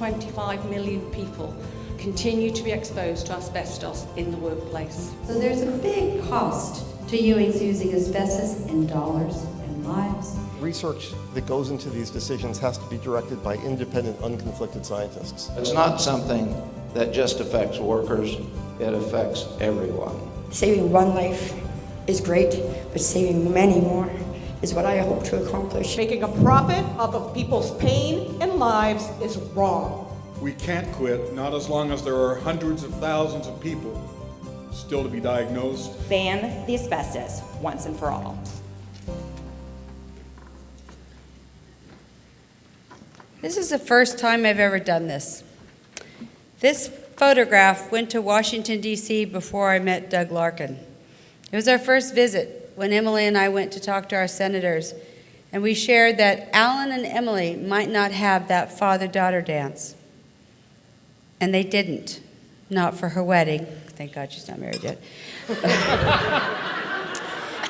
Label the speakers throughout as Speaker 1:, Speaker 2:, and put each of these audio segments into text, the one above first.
Speaker 1: 125 million people continue to be exposed to asbestos in the workplace.
Speaker 2: So there's a big cost to using asbestos in dollars and lives.
Speaker 3: Research that goes into these decisions has to be directed by independent, unconflicted scientists.
Speaker 4: It's not something that just affects workers, it affects everyone.
Speaker 5: Saving one life is great, but saving many more is what I hope to accomplish.
Speaker 6: Making a profit off of people's pain and lives is wrong.
Speaker 7: We can't quit, not as long as there are hundreds of thousands of people still to be diagnosed.
Speaker 8: Ban the asbestos once and for all.
Speaker 9: This is the first time I've ever done this. This photograph went to Washington, D.C. before I met Doug Larkin. It was our first visit when Emily and I went to talk to our senators, and we shared that Alan and Emily might not have that father-daughter dance. And they didn't, not for her wedding. Thank God she's not married yet.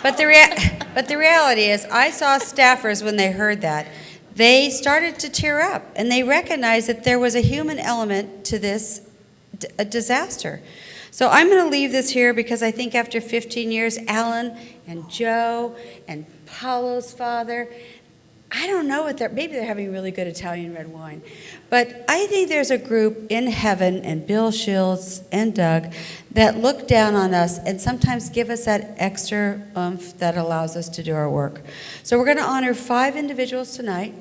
Speaker 9: But the reality is, I saw staffers when they heard that. They started to tear up, and they recognized that there was a human element to this disaster. So I'm going to leave this here because I think after 15 years, Alan and Joe and Paulo's father, I don't know what maybe they're having really good Italian red wine. But I think there's a group in heaven, and Bill Shields and Doug, that look down on us and sometimes give us that extra oomph that allows us to do our work. So we're going to honor 5 individuals tonight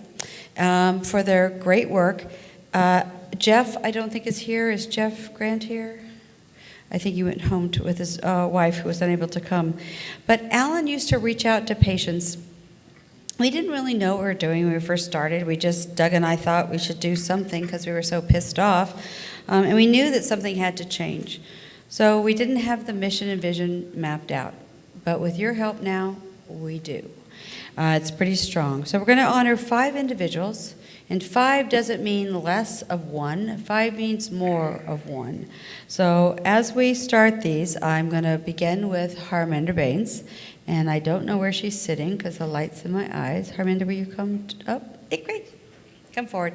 Speaker 9: for their great work. Jeff, I don't think is here. Is Jeff Grant here? I think he went home with his wife who was unable to come. But Alan used to reach out to patients. We didn't really know what we were doing when we first started. Doug and I thought we should do something because we were so pissed off. And we knew that something had to change. So we didn't have the mission and vision mapped out. But with your help now, we do. It's pretty strong. So we're going to honor 5 individuals. And 5 doesn't mean less of 1. 5 means more of 1. So as we start these, I'm going to begin with Harminder Bains. And I don't know where she's sitting because the light's in my eyes. Harminder, will you come up? Hey, great. Come forward.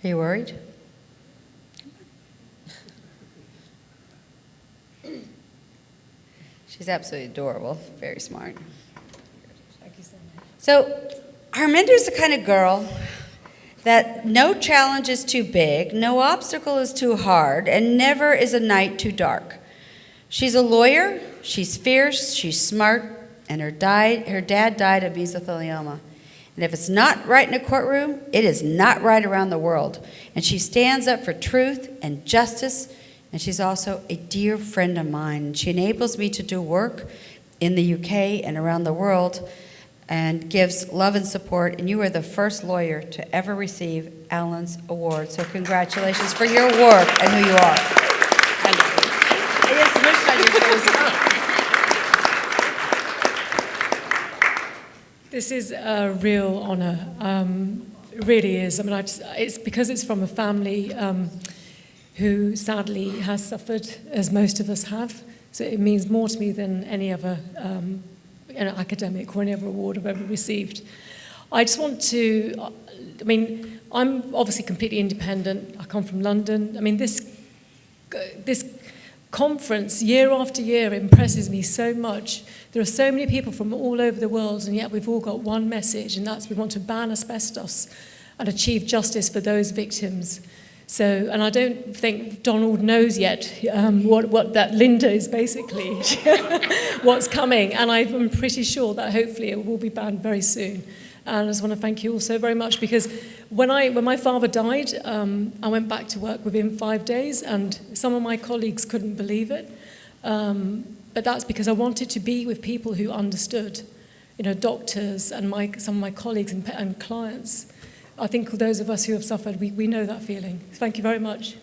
Speaker 9: Are you worried? She's absolutely adorable, very smart. Thank you so much. So, Harminder's the kind of girl that no challenge is too big, no obstacle is too hard, and never is a night too dark. She's a lawyer, she's fierce, she's smart, and her dad died of mesothelioma. And if it's not right in a courtroom, it is not right around the world. And she stands up for truth and justice, and she's also a dear friend of mine. She enables me to do work in the UK and around the world and gives love and support, and you are the first lawyer to ever receive Alan's Award. So congratulations for your work and who you are.
Speaker 10: This is a real honor. It really is. I mean, it's because it's from a family who sadly has suffered, as most of us have. So it means more to me than any other academic or any other award I've ever received. I just want to, I'm obviously completely independent. I come from London. I mean, this conference, year after year, impresses me so much. There are so many people from all over the world, and yet we've all got one message, and that's we want to ban asbestos and achieve justice for those victims. So, and I don't think Donald knows yet what that Linda is basically, what's coming. And I'm pretty sure that hopefully it will be banned very soon. And I just want to thank you all so very much, because when my father died, I went back to work within 5 days, and some of my colleagues couldn't believe it. But that's because I wanted to be with people who understood, doctors and some of my colleagues and clients. I think those of us who have suffered, we know that feeling. Thank you very much.